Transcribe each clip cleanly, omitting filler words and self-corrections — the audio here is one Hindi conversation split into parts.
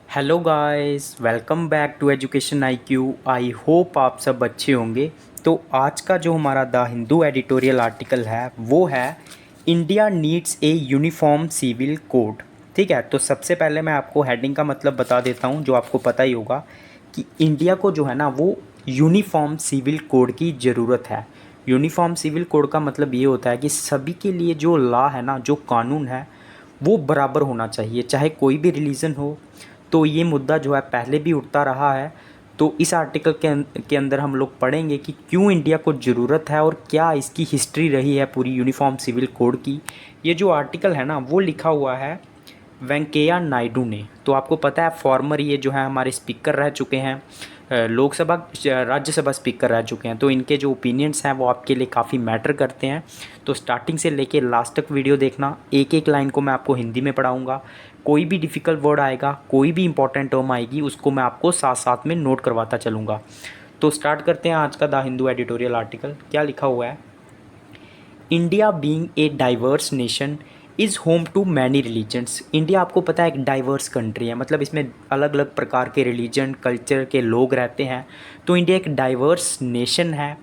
Hello guys, welcome back to education IQ। I hope आप सब अच्छे होंगे। तो आज का जो हमारा द हिंदू एडिटोरियल आर्टिकल है वो है India needs a uniform civil code. ठीक है, तो सबसे पहले मैं आपको हेडिंग का मतलब बता देता हूँ जो आपको पता ही होगा कि इंडिया को जो है ना वो यूनिफॉर्म सिविल कोड की ज़रूरत है। यूनिफॉर्म सिविल कोड का मतलब ये होता है कि सभी के लिए जो लॉ है ना, जो कानून है वो बराबर होना चाहिए, चाहे कोई भी रिलीजन हो। तो ये मुद्दा जो है पहले भी उठता रहा है। तो इस आर्टिकल के अंदर हम लोग पढ़ेंगे कि क्यों इंडिया को ज़रूरत है और क्या इसकी हिस्ट्री रही है पूरी यूनिफॉर्म सिविल कोड की। ये जो आर्टिकल है ना वो लिखा हुआ है वेंकैया नायडू ने। तो आपको पता है फॉर्मर ये जो है हमारे स्पीकर रह चुके हैं, लोकसभा राज्यसभा स्पीकर रह चुके हैं। तो इनके जो ओपिनियंस हैं वो आपके लिए काफ़ी मैटर करते हैं। तो स्टार्टिंग से लेके लास्ट तक वीडियो देखना, एक एक लाइन को मैं आपको हिंदी में पढ़ाऊँगा। कोई भी डिफ़िकल्ट वर्ड आएगा, कोई भी इंपॉर्टेंट टर्म आएगी, उसको मैं आपको साथ साथ में नोट करवाता चलूँगा। तो स्टार्ट करते हैं आज का द हिंदू एडिटोरियल आर्टिकल। क्या लिखा हुआ है? India being a diverse nation is home to many religions. India आपको पता है एक डाइवर्स कंट्री है, मतलब इसमें अलग अलग प्रकार के रिलीजन कल्चर के लोग रहते हैं। तो इंडिया एक डाइवर्स नेशन है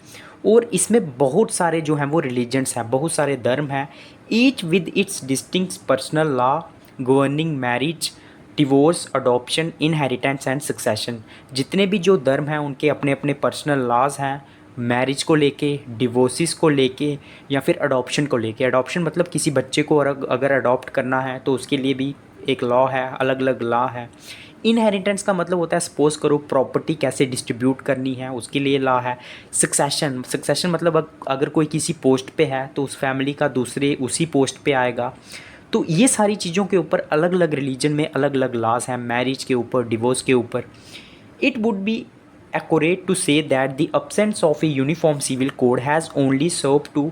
और इसमें बहुत सारे जो हैं वो रिलीजन्स हैं, बहुत सारे धर्म हैं, each with its distinct personal law governing marriage, divorce, adoption, inheritance and succession. जितने भी जो धर्म हैं उनके अपने अपने पर्सनल लॉज हैं, मैरिज को लेके, डिवोर्सिस को लेके, या फिर अडॉप्शन को लेके। अडॉप्शन मतलब किसी बच्चे को अगर अडॉप्ट करना है तो उसके लिए भी एक लॉ है, अलग अलग लॉ है। इनहेरिटेंस का मतलब होता है सपोज करो प्रॉपर्टी कैसे डिस्ट्रीब्यूट करनी है, उसके लिए लॉ है। सक्सेशन, सक्सेशन मतलब अगर कोई किसी पोस्ट पे है तो उस फैमिली का दूसरे उसी पोस्ट पे आएगा। तो ये सारी चीज़ों के ऊपर अलग अलग रिलीजन में अलग अलग लॉज हैं, मैरिज के ऊपर, डिवोर्स के ऊपर। It would be accurate to say that the absence of a uniform civil code has only served to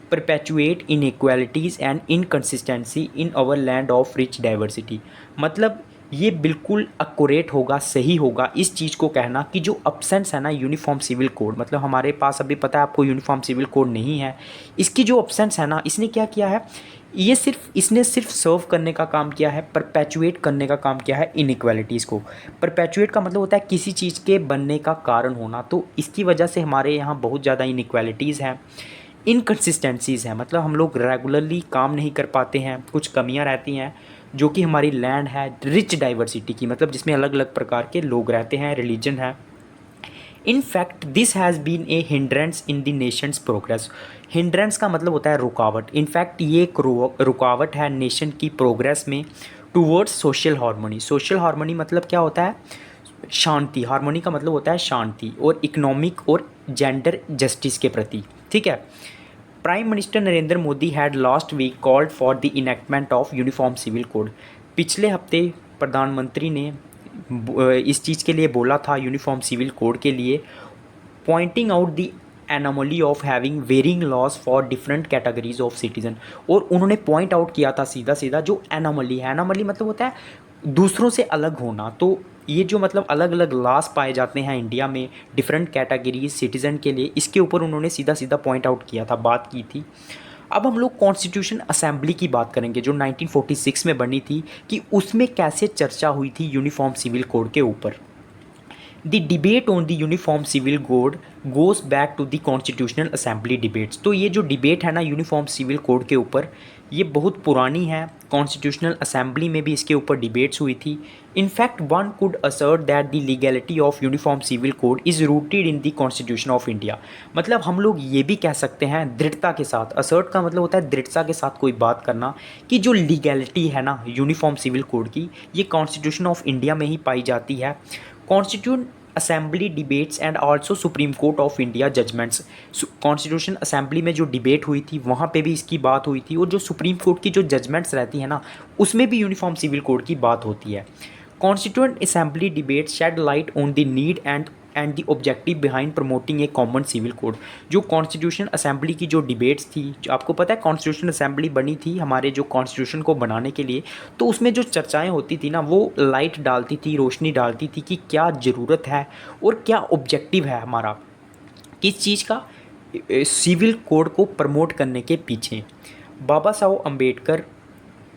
perpetuate inequalities and inconsistency in our land of rich diversity। मतलब ये बिल्कुल अक्यूरेट होगा, सही होगा इस चीज़ को कहना कि जो अब्सेंस है ना यूनिफॉर्म सिविल कोड, मतलब हमारे पास अभी पता है आपको यूनिफॉर्म सिविल कोड नहीं है। इसकी जो अब्सेंस है ना, इसने क्या किया है, इसने सिर्फ सर्व करने का काम किया है, परपेचुएट करने का काम किया है इनइक्वालिटीज़ को। परपेचुएट का मतलब होता है किसी चीज़ के बनने का कारण होना। तो इसकी वजह से हमारे यहाँ बहुत ज़्यादा इनइक्वालिटीज़ हैं, इनकन्सिस्टेंसीज़ हैं, मतलब हम लोग रेगुलरली काम नहीं कर पाते हैं, कुछ कमियाँ रहती हैं। जो कि हमारी लैंड है रिच डाइवर्सिटी की, मतलब जिसमें अलग अलग प्रकार के लोग रहते हैं, रिलीजन है। In fact this has been a hindrance in the nation's progress. Hindrance का मतलब होता है रुकावट। इनफैक्ट ये एक रुकावट है नेशन की प्रोग्रेस में towards social harmony. Social harmony मतलब क्या होता है? शांति। हार्मनी का मतलब होता है शांति और इकोनॉमिक और जेंडर जस्टिस के प्रति। ठीक है। Prime minister Narendra Modi had last week called for the enactment of uniform civil code. पिछले हफ्ते प्रधानमंत्री ने इस चीज़ के लिए बोला था, यूनिफॉर्म सिविल कोड के लिए, pointing out the anomaly of having varying laws for different categories of citizen. और उन्होंने पॉइंट आउट किया था सीधा सीधा जो एनोमली है। एनोमली मतलब होता है दूसरों से अलग होना। तो ये जो मतलब अलग अलग लॉज पाए जाते हैं इंडिया में डिफरेंट कैटेगरीज सिटीज़न के लिए, इसके ऊपर उन्होंने सीधा सीधा पॉइंट आउट किया था, बात की थी। अब हम लोग कॉन्स्टिट्यूशन असेंबली की बात करेंगे जो 1946 में बनी थी, कि उसमें कैसे चर्चा हुई थी यूनिफॉर्म सिविल कोड के ऊपर। The debate on the uniform civil code goes back to the constitutional assembly debates. तो ये जो डिबेट है ना यूनिफॉर्म सिविल कोड के ऊपर, ये बहुत पुरानी है। कॉन्स्टिट्यूशनल असेंबली में भी इसके ऊपर डिबेट्स हुई थी। In fact one could assert that the legality of uniform civil code is rooted in the constitution of India. मतलब हम लोग ये भी कह सकते हैं दृढ़ता के साथ, असर्ट का मतलब होता है दृढ़ता के साथ कोई बात करना, कि जो लीगैलिटी है ना यूनिफॉर्म सिविल कोड की, ये कॉन्स्टिट्यूशन ऑफ इंडिया में ही पाई जाती है। Constitution assembly debates and also supreme court of India judgments. Constitution assembly में जो डिबेट हुई थी वहाँ पे भी इसकी बात हुई थी, और जो सुप्रीम कोर्ट की जो जजमेंट्स रहती हैं ना, उसमें भी यूनिफॉर्म सिविल कोड की बात होती है। Constituent assembly debate shed light on the need and the objective behind promoting a common civil code. जो कॉन्स्टिट्यूशन असेंबली की जो डिबेट्स थी, जो आपको पता है कॉन्स्टिट्यूशन असेंबली बनी थी हमारे जो कॉन्स्टिट्यूशन को बनाने के लिए, तो उसमें जो चर्चाएं होती थी ना वो लाइट डालती थी, रोशनी डालती थी कि क्या ज़रूरत है और क्या ऑब्जेक्टिव है हमारा किस चीज़ का, सिविल कोड को प्रमोट करने के पीछे। बाबा Saheb Ambedkar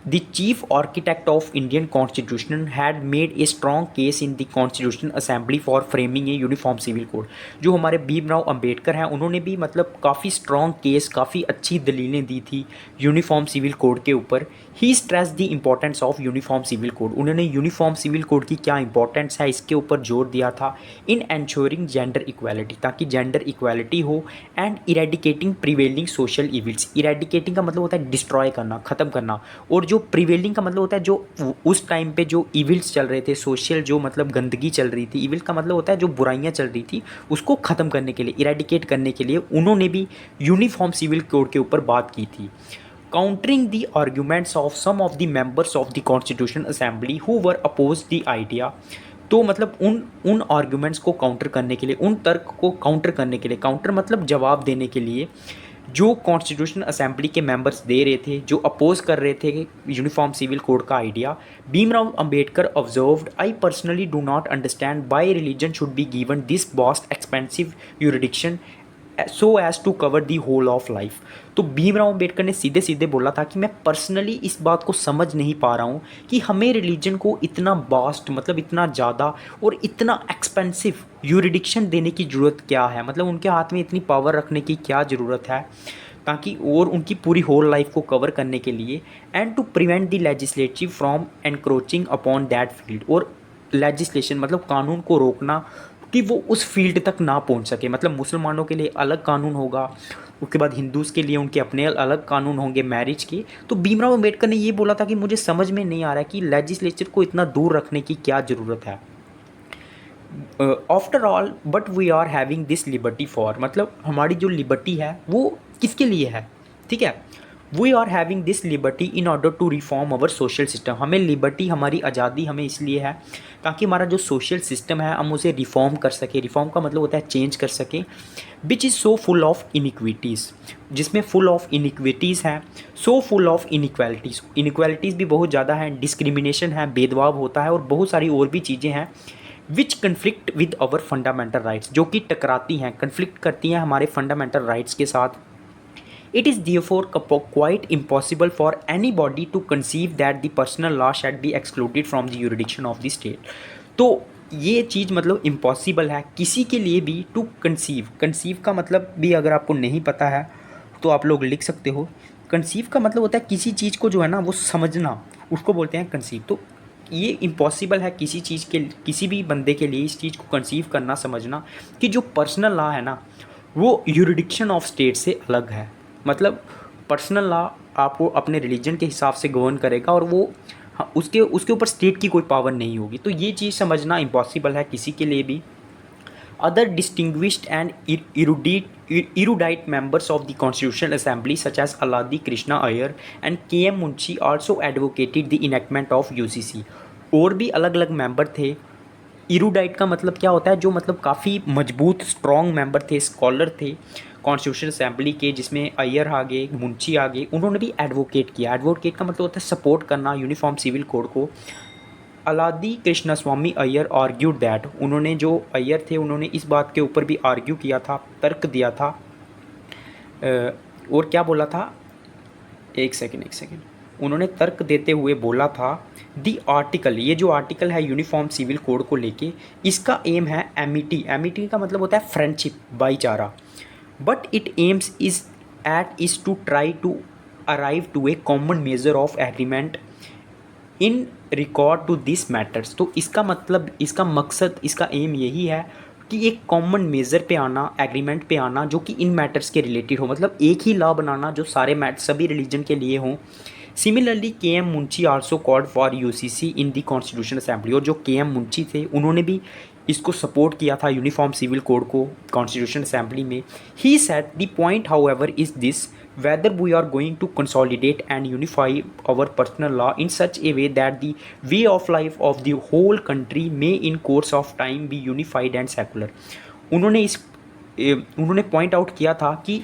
The chief architect of Indian Constitution had made a strong case in the Constitutional Assembly for framing a uniform civil code। जो हमारे भीमराव अंबेडकर हैं उन्होंने भी मतलब काफ़ी स्ट्रॉन्ग केस, काफ़ी अच्छी दलीलें दी थी यूनिफॉर्म सिविल कोड के ऊपर। He stress the importance of uniform civil code. उन्होंने यूनिफॉर्म सिविल कोड की क्या इंपॉर्टेंस है इसके ऊपर जोर दिया था। इन एंश्योरिंग जेंडर इक्वालिटी, ताकि जेंडर इक्वालिटी हो, and eradicating prevailing social evils. Eradicating का मतलब होता है डिस्ट्रॉय करना, ख़त्म करना, और जो प्रिवेलिंग का मतलब होता है जो उस टाइम पे जो इविल्स चल रहे थे, सोशल जो मतलब गंदगी चल रही थी, इविल का मतलब होता है जो बुराइयां चल रही थी उसको ख़त्म करने के लिए, इरेडिकेट करने के लिए उन्होंने भी यूनिफॉर्म सिविल कोड के ऊपर बात की थी। Countering the arguments of some of the members of the constitution assembly who were oppose the idea. तो मतलब उन आर्ग्यूमेंट्स को काउंटर करने के लिए, उन तर्क को काउंटर करने के लिए, काउंटर मतलब जवाब देने के लिए, जो कॉन्स्टिट्यूशन असेंबली के मेंबर्स दे रहे थे, जो अपोज कर रहे थे यूनिफॉर्म सिविल कोड का idea, Bhimrao Ambedkar observed, I personally do not understand by religion should be given this vast expensive jurisdiction so as to cover the whole of life. तो भीमराव अंबेडकर ने सीधे सीधे बोला था कि मैं पर्सनली इस बात को समझ नहीं पा रहा हूँ कि हमें रिलीजन को इतना वास्ट, मतलब इतना ज़्यादा और इतना एक्सपेंसिव यूरिडिक्शन देने की ज़रूरत क्या है, मतलब उनके हाथ में इतनी पावर रखने की क्या ज़रूरत है ताकि, और उनकी पूरी होल लाइफ को कवर करने के लिए, and to prevent the legislative from encroaching upon that field. और लेजिस्लेशन मतलब कानून को रोकना कि वो उस फील्ड तक ना पहुंच सके। मतलब मुसलमानों के लिए अलग कानून होगा, उसके बाद हिंदूज़ के लिए उनके अपने अलग कानून होंगे मैरिज के। तो भीमराव अंबेडकर ने ये बोला था कि मुझे समझ में नहीं आ रहा है कि लेजिस्लेचर को इतना दूर रखने की क्या ज़रूरत है। After all but we are having this liberty for, मतलब हमारी जो लिबर्टी है वो किसके लिए है, ठीक है। We are having this liberty in order to reform our social system. हमें लिबर्टी, हमारी आज़ादी हमें इसलिए है ताकि हमारा जो सोशल सिस्टम है हम उसे रिफॉर्म कर सके। रिफॉर्म का मतलब होता है चेंज कर सके। Which is so full of inequities, जिसमें फुल ऑफ इनिक्विटीज़ हैं, सो फुल ऑफ इनिक्वालिटीज़, इनिक्वालिटीज़ भी बहुत ज़्यादा हैं, डिस्क्रिमिनेशन है, भेदभाव होता है, और बहुत सारी और भी चीज़ें हैं। Which conflict with our fundamental rights, जो कि टकराती हैं, कन्फ्लिक्ट करती हैं हमारे फंडामेंटल राइट्स के साथ। It is therefore quite impossible for anybody to conceive that the personal law should be excluded from the jurisdiction of the state। तो ये चीज़ मतलब इम्पॉसिबल है किसी के लिए भी टू कंसीव। कंसीव का मतलब भी अगर आपको नहीं पता है तो आप लोग लिख सकते हो। कंसीव का मतलब होता है किसी चीज़ को जो है ना वो समझना, उसको बोलते हैं कंसीव। तो ये इम्पॉसिबल है किसी चीज़ के, किसी भी बंदे के लिए इस चीज़ को कंसीव करना, समझना कि जो पर्सनल लॉ है ना वो यूरिडिक्शन ऑफ स्टेट से अलग है। मतलब पर्सनल लॉ आपको अपने रिलीजन के हिसाब से गवर्न करेगा और वो उसके ऊपर स्टेट की कोई पावर नहीं होगी। तो ये चीज़ समझना इम्पॉसिबल है किसी के लिए भी। Other distinguished and erudite members of the Constitutional Assembly such as Aladi Krishna Iyer and K.M. Munshi also advocated the enactment of UCC। और भी अलग अलग मेंबर थे। इरूडाइट का मतलब क्या होता है, जो मतलब काफ़ी मजबूत स्ट्रॉन्ग मेंबर थे, स्कॉलर थे कॉन्स्टिट्यूशन असेंबली के, जिसमें अय्यर आ गए, मुंशी आ गए। उन्होंने भी एडवोकेट किया। एडवोकेट का मतलब होता है सपोर्ट करना यूनिफॉर्म सिविल कोड को। अलादी कृष्ण स्वामी अय्यर आर्ग्यूड दैट, उन्होंने जो अय्यर थे उन्होंने इस बात के ऊपर भी आर्ग्यू किया था, तर्क दिया था। और क्या बोला था, एक सेकेंड, उन्होंने तर्क देते हुए बोला था दी आर्टिकल, ये जो आर्टिकल है यूनिफॉर्म सिविल कोड को लेके, इसका एम है एमिटी। एमिटी का मतलब होता है फ्रेंडशिप, भाईचारा। But it aims is to try to arrive to a common measure of agreement in record to this matters. तो इसका मतलब, इसका मकसद, इसका एम यही है कि एक कॉमन मेजर पे आना, एग्रीमेंट पे आना जो कि इन मैटर्स के रिलेटेड हो। मतलब एक ही लॉ बनाना जो सभी रिलीजन के लिए हों। Similarly KM. Munshi also called for UCC in the constitution assembly. और जो के.एम. मुंशी थे उन्होंने भी इसको सपोर्ट किया था यूनिफॉर्म सिविल कोड को कॉन्स्टिट्यूशन असेंबली में। He said the point however is this, whether we are going to consolidate and unify our personal law in such a way that the way of life of the whole country may in course of time be unified and secular। उन्होंने पॉइंट आउट किया था कि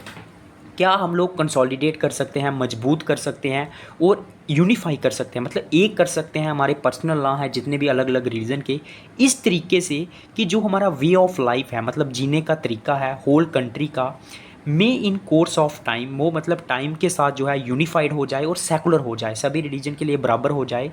क्या हम लोग कंसोलिडेट कर सकते हैं, मजबूत कर सकते हैं और यूनिफाई कर सकते हैं, मतलब एक कर सकते हैं हमारे पर्सनल लॉ हैं जितने भी अलग अलग रीजन के, इस तरीके से कि जो हमारा वे ऑफ लाइफ है, मतलब जीने का तरीका है होल कंट्री का, मे इन कोर्स ऑफ टाइम, वो मतलब टाइम के साथ जो है यूनिफाइड हो जाए और सेकुलर हो जाए, सभी रिलीजन के लिए बराबर हो जाए।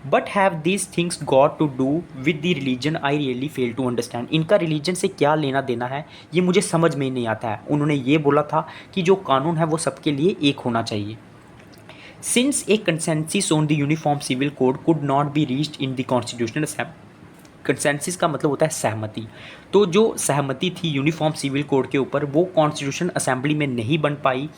But have these things got to do with the religion, I really fail to understand. इनका रिलीजन से क्या लेना देना है, ये मुझे समझ में ही नहीं आता है। उन्होंने ये बोला था कि जो कानून है वो सबके लिए एक होना चाहिए। Since a consensus on the uniform civil code could not be reached in the constitutional assembly, consensus का मतलब होता है सहमति, तो जो सहमति थी यूनिफॉर्म सिविल कोड के ऊपर वो कॉन्स्टिट्यूशन असेंबली में नहीं बन पाई।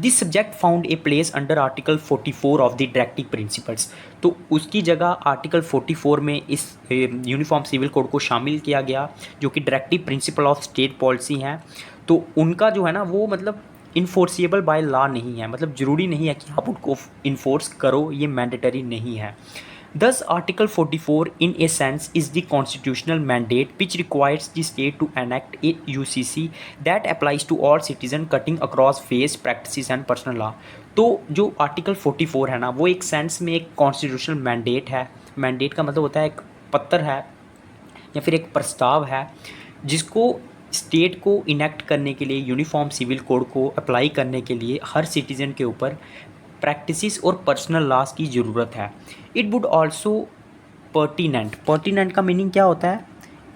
This subject found a place under article 44 of the directive principles, तो उसकी जगह आर्टिकल 44 में इस यूनिफॉर्म सिविल कोड को शामिल किया गया, जो कि directive principle of state policy हैं। तो उनका जो है ना वो मतलब इन्फोर्सिएबल बाय लॉ नहीं है, मतलब ज़रूरी नहीं है कि आप उनको इन्फोर्स करो, ये मैंडेटरी नहीं है। Thus, Article 44 in a sense is the constitutional mandate which requires the state to enact a UCC that applies to all citizens cutting across phase, practices and personal law। तो जो आर्टिकल 44 है ना वो एक सेंस में एक कॉन्स्टिट्यूशनल मैंडेट है। मैंडेट का मतलब होता है एक पत्र है या फिर एक प्रस्ताव है जिसको स्टेट को इनेक्ट करने के लिए, यूनिफॉर्म सिविल कोड को अप्लाई करने के लिए हर सिटीज़न के ऊपर प्रैक्टिसेस और पर्सनल लॉज की ज़रूरत है। It would also pertinent, pertinent का मीनिंग क्या होता है,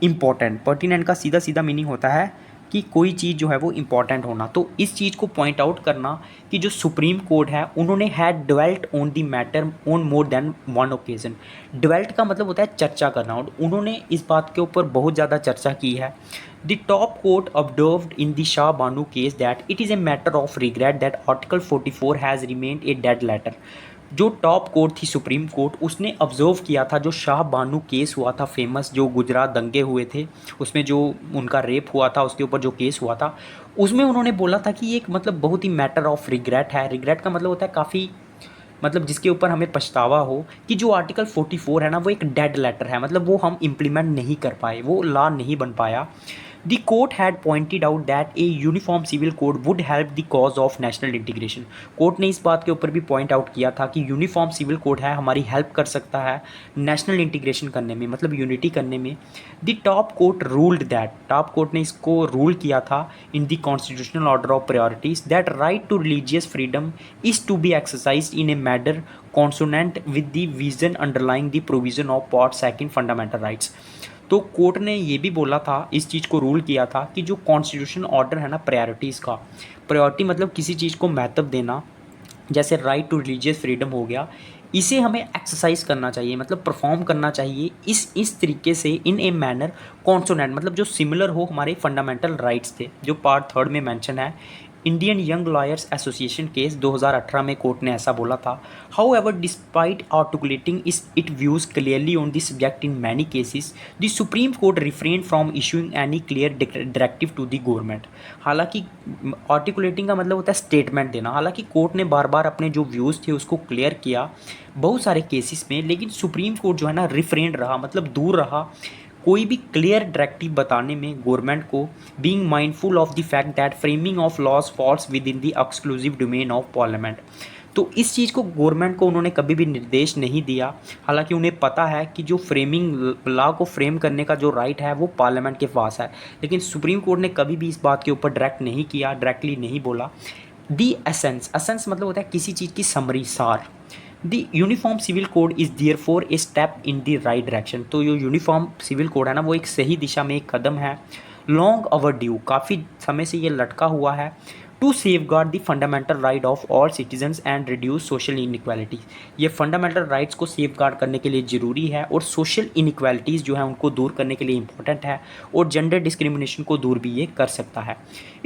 इम्पॉर्टेंट। पर्टिनेंट का सीधा सीधा मीनिंग होता है कि कोई चीज़ जो है वो इम्पॉर्टेंट होना। तो इस चीज़ को पॉइंट आउट करना कि जो सुप्रीम कोर्ट है उन्होंने had dwelt on the matter on more than one occasion. Dwelt का मतलब होता है चर्चा करना, और उन्होंने इस बात के ऊपर बहुत ज़्यादा चर्चा की है। The top court observed in the Shah Bano case that it is a matter of regret that article 44 has remained a dead letter. जो टॉप कोर्ट थी सुप्रीम कोर्ट, उसने ऑब्जर्व किया था जो शाह बानू केस हुआ था फेमस, जो गुजरात दंगे हुए थे उसमें जो उनका रेप हुआ था उसके ऊपर जो केस हुआ था, उसमें उन्होंने बोला था कि ये एक मतलब बहुत ही मैटर ऑफ रिग्रेट है। रिग्रेट का मतलब होता है काफ़ी, मतलब जिसके ऊपर हमें पछतावा हो कि जो आर्टिकल 44 है ना वो एक डेड लेटर है, मतलब वो हम इम्प्लीमेंट नहीं कर पाए, वो लॉ नहीं बन पाया। The court had pointed out that a uniform civil code would help the cause of national integration। Court ने इस बात के ऊपर भी पॉइंट आउट किया था कि यूनिफॉर्म सिविल कोड है हमारी हेल्प कर सकता है नेशनल इंटीग्रेशन करने में, मतलब यूनिटी करने में। The top court ruled that, top court ने इसको रूल किया था in the constitutional order of priorities that right to religious freedom is to be exercise in a manner consonant with the vision underlying the provision of Part 2 fundamental rights. तो कोर्ट ने ये भी बोला था, इस चीज़ को रूल किया था कि जो कॉन्स्टिट्यूशन ऑर्डर है ना प्रायोरिटीज़ का, प्रायोरिटी मतलब किसी चीज़ को महत्व देना, जैसे राइट टू रिलीजियस फ्रीडम हो गया, इसे हमें एक्सरसाइज करना चाहिए, मतलब परफॉर्म करना चाहिए इस तरीके से इन ए मैनर कॉन्सोनेंट, मतलब जो सिमिलर हो हमारे फंडामेंटल राइट्स थे जो पार्ट 3 में मेंशन है। Indian young lawyers association case 2018 में कोर्ट ने ऐसा बोला था। However despite articulating it views clearly on this subject in many cases the supreme court refrain from issuing any clear directive to the government. हालांकि आर्टिकुलेटिंग का मतलब होता है स्टेटमेंट देना, हालांकि कोर्ट ने बार बार अपने जो व्यूज़ थे उसको क्लियर किया बहुत सारे केसेस में, लेकिन सुप्रीम कोर्ट जो है ना रिफ्रेन रहा, मतलब दूर रहा कोई भी क्लियर डायरेक्टिव बताने में गवर्नमेंट को, being mindful of the fact that framing of laws falls within the exclusive domain of parliament. तो इस चीज़ को गवर्नमेंट को उन्होंने कभी भी निर्देश नहीं दिया, हालांकि उन्हें पता है कि जो फ्रेमिंग लॉ को फ्रेम करने का जो राइट है वो पार्लियामेंट के पास है, लेकिन सुप्रीम कोर्ट ने कभी भी इस बात के ऊपर डायरेक्ट नहीं किया, डायरेक्टली नहीं बोला। दी एसेंस, एसेंस मतलब होता है किसी चीज़ की समरी, सार। The uniform civil code is therefore a step in the right direction. तो जो यूनिफॉर्म सिविल कोड है ना वो एक सही दिशा में एक कदम है। लॉन्ग ओवर ड्यू, काफ़ी समय से ये लटका हुआ है। To safeguard the fundamental right of all citizens and reduce social inequality, ये फंडामेंटल राइट्स को सेफगार्ड करने के लिए ज़रूरी है और सोशल इनइक्वालिटीज़ जो है उनको दूर करने के लिए इंपॉर्टेंट है, और जेंडर डिस्क्रिमिनेशन को दूर भी ये कर सकता है।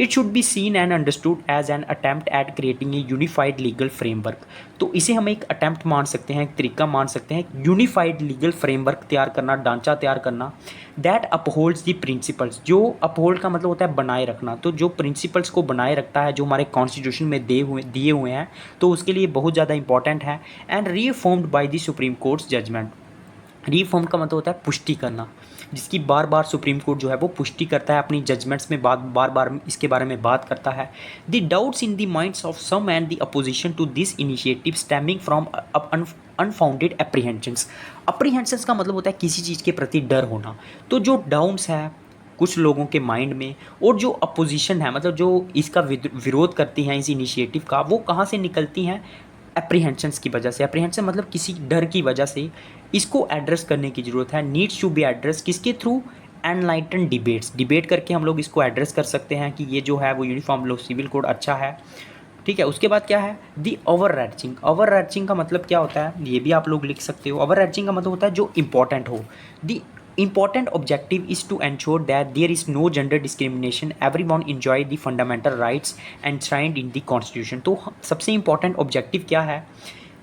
It should be seen and understood as an attempt at creating a unified legal framework. तो इसे हम एक अटैम्प्ट मान सकते हैं, एक तरीका मान सकते हैं, यूनिफाइड लीगल फ्रेमवर्क तैयार करना, ढांचा तैयार करना, दैट अपहोल्ड्स दी प्रिंसिपल्स। जो अपहोल्ड का मतलब होता है बनाए रखना, तो जो प्रिंसिपल्स को बनाए रखता है जो हमारे कॉन्स्टिट्यूशन में दिए हुए हैं, तो उसके लिए बहुत ज़्यादा इंपॉर्टेंट है। And reformed by the supreme court's judgment. Reform का मतलब होता है पुष्टि करना, जिसकी बार बार सुप्रीम कोर्ट जो है वो पुष्टि करता है अपनी जजमेंट्स में, बार बार इसके बारे में बात करता है। The doubts in the minds of some and the opposition to this initiative stemming from unfounded apprehensions. Apprehensions का मतलब होता है किसी चीज़ के प्रति डर होना। तो जो डाउट्स है, कुछ लोगों के माइंड में, और जो अपोजिशन है मतलब जो इसका विरोध करती हैं इस इनिशिएटिव का, वो कहाँ से निकलती हैं? एप्रीहेंशंस की वजह से। एप्रीहेंशन मतलब किसी डर की वजह से इसको एड्रेस करने की ज़रूरत है। नीड्स टू बी एड्रेस किसके थ्रू? Enlighten debates. डिबेट करके हम लोग इसको एड्रेस कर सकते हैं कि ये जो है वो यूनिफॉर्म लो सिविल कोड अच्छा है। ठीक है, उसके बाद क्या है? दी ओवरआर्चिंग। ओवरआर्चिंग का मतलब क्या होता है, ये भी आप लोग लिख सकते हो। ओवरआर्चिंग का मतलब होता है जो इंपॉर्टेंट हो। दी important objective is to ensure that there is no gender discrimination, everyone enjoy the fundamental rights enshrined in the constitution। तो सबसे important objective क्या है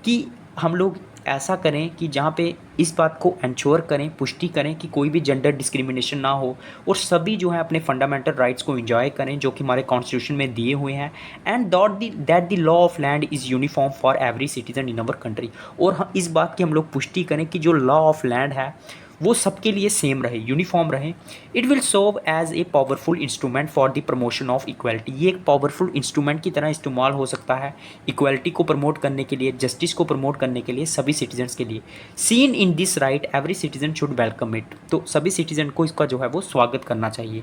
कि हम लोग ऐसा करें कि जहाँ पे इस बात को इंश्योर करें, पुष्टि करें कि कोई भी जेंडर डिस्क्रिमिनेशन ना हो और सभी जो है अपने फंडामेंटल राइट्स को एंजॉय करें जो कि हमारे कॉन्स्टिट्यूशन में दिए हुए हैं। And that the law of land is uniform for every citizen in our country. और हम इस बात की हम लोग पुष्टि करें कि जो लॉ ऑफ लैंड है वो सबके लिए सेम रहे, यूनिफॉर्म रहे। It will serve as a powerful instrument for the promotion of equality. ये एक पावरफुल इंस्ट्रूमेंट की तरह इस्तेमाल हो सकता है इक्वालिटी को प्रमोट करने के लिए, जस्टिस को प्रमोट करने के लिए सभी सिटीजन्स के लिए। Seen in this right every citizen should welcome it. तो सभी सिटीजन को इसका जो है वो स्वागत करना चाहिए।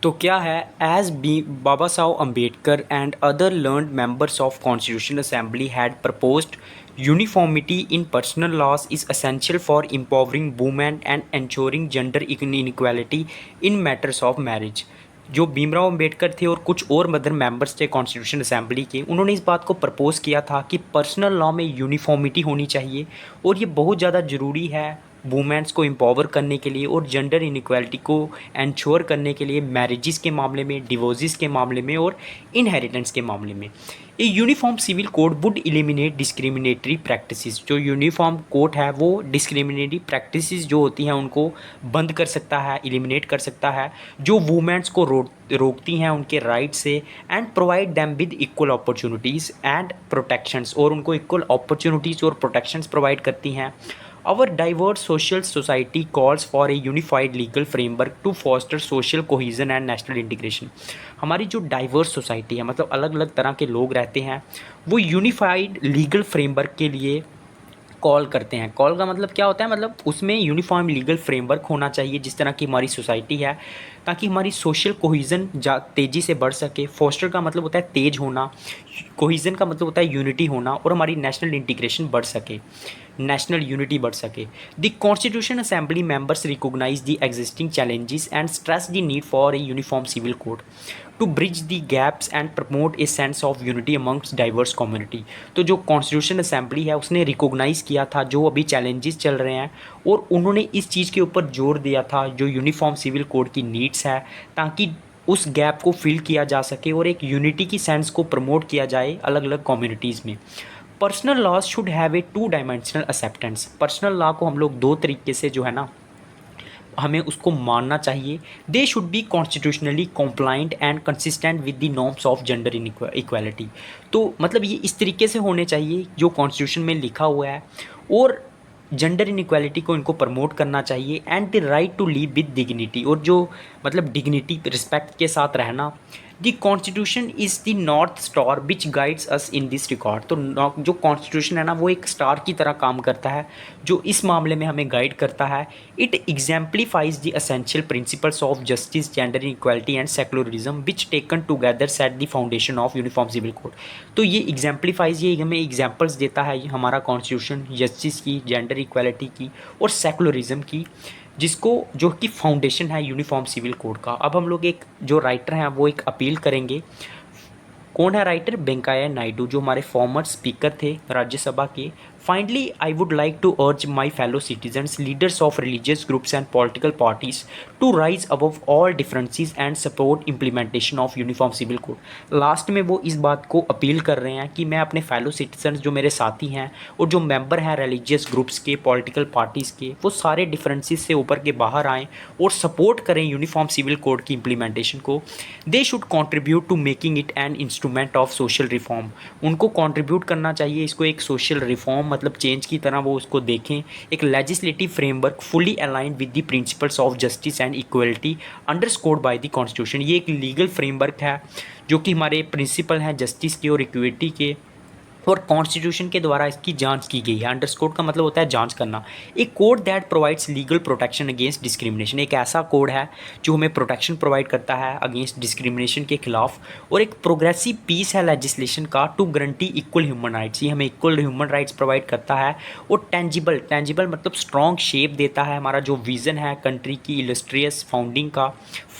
तो क्या है? As B Baba Saheb Ambedkar and other learned members of constitution assembly had proposed uniformity in personal laws is essential for empowering women and ensuring gender inequality in matters of marriage. जो भीमराव अम्बेडकर थे और कुछ और मदर मेंबर्स थे कॉन्स्टिट्यूशन असेंबली के, उन्होंने इस बात को प्रपोज़ किया था कि पर्सनल लॉ में यूनिफॉर्मिटी होनी चाहिए और ये बहुत ज़्यादा ज़रूरी है वुमेन्स को एम्पावर करने के लिए और जेंडर इनइक्वालिटी को एंश्योर करने के लिए मैरिजेस के मामले में, डिवोर्सेस के मामले में और इनहेरिटेंस के मामले में। A uniform civil code would eliminate discriminatory practices. जो यूनिफॉर्म कोड है वो डिस्क्रिमिनेटरी प्रैक्टिसेस जो होती हैं उनको बंद कर सकता है, एलिमिनेट कर सकता है, जो वुमेन्स को रोकती हैं उनके राइट से, and provide them with equal opportunities and protections. और उनको इक्वल अपॉर्चुनिटीज़ और प्रोटेक्शंस प्रोवाइड करती हैं। Our diverse social society calls for a unified legal framework to foster social cohesion and national integration। हमारी जो डाइवर्स सोसाइटी है मतलब अलग अलग तरह के लोग रहते हैं, वो यूनिफाइड लीगल फ्रेमवर्क के लिए कॉल करते हैं। कॉल का मतलब क्या होता है? मतलब उसमें यूनिफॉर्म लीगल फ्रेमवर्क होना चाहिए जिस तरह की हमारी सोसाइटी है, ताकि हमारी सोशल कोहिजन तेज़ी से बढ़ सके। फोस्टर का मतलब होता है तेज होना, कोहिजन का मतलब होता है यूनिटी होना, और हमारी नेशनल इंटीग्रेशन बढ़ सके, नेशनल यूनिटी बढ़ सके। The constitution assembly members recognize the existing challenges and stress the need for a uniform civil code to bridge the gaps and promote a sense of unity amongst diverse community. तो जो कॉन्स्टिट्यूशन असेंबली है उसने रिकॉग्नाइज़ किया था जो अभी चैलेंजेस चल रहे हैं, और उन्होंने इस चीज़ के ऊपर जोर दिया था जो यूनिफॉर्म सिविल कोड की नीड्स है, ताकि उस गैप को फिल किया जा सके और एक यूनिटी की सेंस को प्रमोट किया जाए अलग अलग कम्युनिटीज़ में। Personal laws should have a two dimensional acceptance. Personal law को हम लोग दो तरीके से जो है ना हमें उसको मानना चाहिए। They should be constitutionally compliant and consistent with the norms of gender equality. तो मतलब ये इस तरीके से होने चाहिए जो कॉन्स्टिट्यूशन में लिखा हुआ है, और जेंडर इनइक्वालिटी को इनको प्रमोट करना चाहिए। And the right to live with dignity, और जो मतलब डिग्निटी रिस्पेक्ट के साथ रहना। The constitution is the north star which guides us in this record. तो जो कॉन्स्टिट्यूशन है ना वो एक स्टार की तरह काम करता है जो इस मामले में हमें गाइड करता है। It exemplifies the essential principles of justice, gender equality and secularism which taken together set the foundation of uniform civil code. तो ये एग्जाम्पलीफाइज, ये हमें एग्जाम्पल्स देता है हमारा कॉन्स्टिट्यूशन जस्टिस की, जेंडर इक्वालिटी की और सेक्युलरिज्म की, जिसको जो कि फाउंडेशन है यूनिफॉर्म सिविल कोड का। अब हम लोग एक जो राइटर हैं वो एक अपील करेंगे। कौन है राइटर? वेंकैया नायडू, जो हमारे फॉर्मर स्पीकर थे राज्यसभा के। Finally I would like to urge my fellow citizens, leaders of religious groups and political parties to rise above all differences and support implementation of uniform civil code. Last में वो इस बात को अपील कर रहे हैं कि मैं अपने फेलो सिटीजन्स जो मेरे साथी हैं और जो मेंबर हैं रिलीजियस ग्रुप्स के, पॉलिटिकल पार्टीज़ के, वो सारे डिफरेंसेस से ऊपर के बाहर आएँ और सपोर्ट करें यूनिफॉर्म सिविल कोड की इम्प्लीमेंटेशन को। They should contribute to making it an instrument of social reform. उनको कॉन्ट्रीब्यूट करना चाहिए इसको एक सोशल रिफॉर्म मतलब चेंज की तरह वो उसको देखें। एक legislative framework fully aligned with the principles of justice and equality underscored by the constitution. ये एक लीगल फ्रेमवर्क है जो कि हमारे प्रिंसिपल हैं जस्टिस के और इक्विटी के, और कॉन्स्टिट्यूशन के द्वारा इसकी जांच की गई है। अंडरस्कोर का मतलब होता है जांच करना। एक code that provides legal protection against discrimination, एक ऐसा कोड है जो हमें प्रोटेक्शन प्रोवाइड करता है अगेंस्ट डिस्क्रिमिनेशन के खिलाफ। और एक प्रोग्रेसिव पीस है लेजिस्लेशन का to guarantee equal human rights, ये हमें इक्वल ह्यूमन राइट्स प्रोवाइड करता है। और टेंजिबल मतलब स्ट्रॉन्ग शेप देता है, हमारा जो विज़न है कंट्री की इलस्ट्रियस फाउंडिंग का,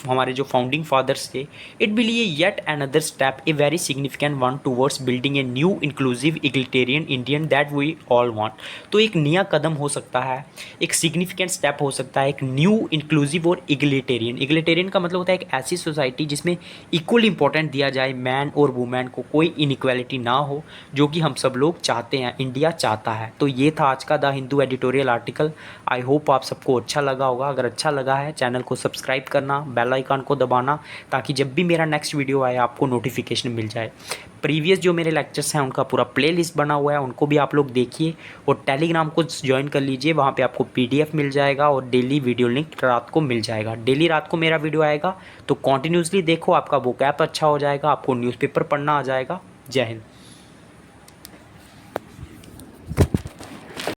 हमारे जो फाउंडिंग फादर्स थे। इट विल ये yet another step a very significant one towards building a new inclusive egalitarian Indian that we all want. तो एक नया कदम हो सकता है, एक सिग्निफिकेंट स्टेप हो सकता है, एक न्यू इंक्लूसिव और इगलिटेरियन। इगलिटेरियन का मतलब होता है एक ऐसी सोसाइटी जिसमें इक्वल इंपॉर्टेंट दिया जाए मैन और वुमेन को, कोई इनइक्वालिटी ना हो, जो कि हम सब लोग चाहते हैं, इंडिया चाहता है। तो ये था आज का the Hindu editorial article. I hope आप सबको अच्छा लगा होगा। अगर अच्छा लगा है चैनल को सब्सक्राइब करना, बेल आइकन को दबाना, ताकि जब भी मेरा नेक्स्ट वीडियो आए आपको नोटिफिकेशन मिल जाए। प्रीवियस जो मेरे लेक्चर्स हैं उनका पूरा प्लेलिस्ट बना हुआ है, उनको भी आप लोग देखिए। और टेलीग्राम को ज्वाइन कर लीजिए, वहाँ पे आपको पीडीएफ मिल जाएगा और डेली वीडियो लिंक रात को मिल जाएगा। डेली रात को मेरा वीडियो आएगा, तो कॉन्टिन्यूसली देखो, आपका वोकैब अच्छा हो जाएगा, आपको न्यूज़पेपर पढ़ना आ जाएगा। जय हिंद।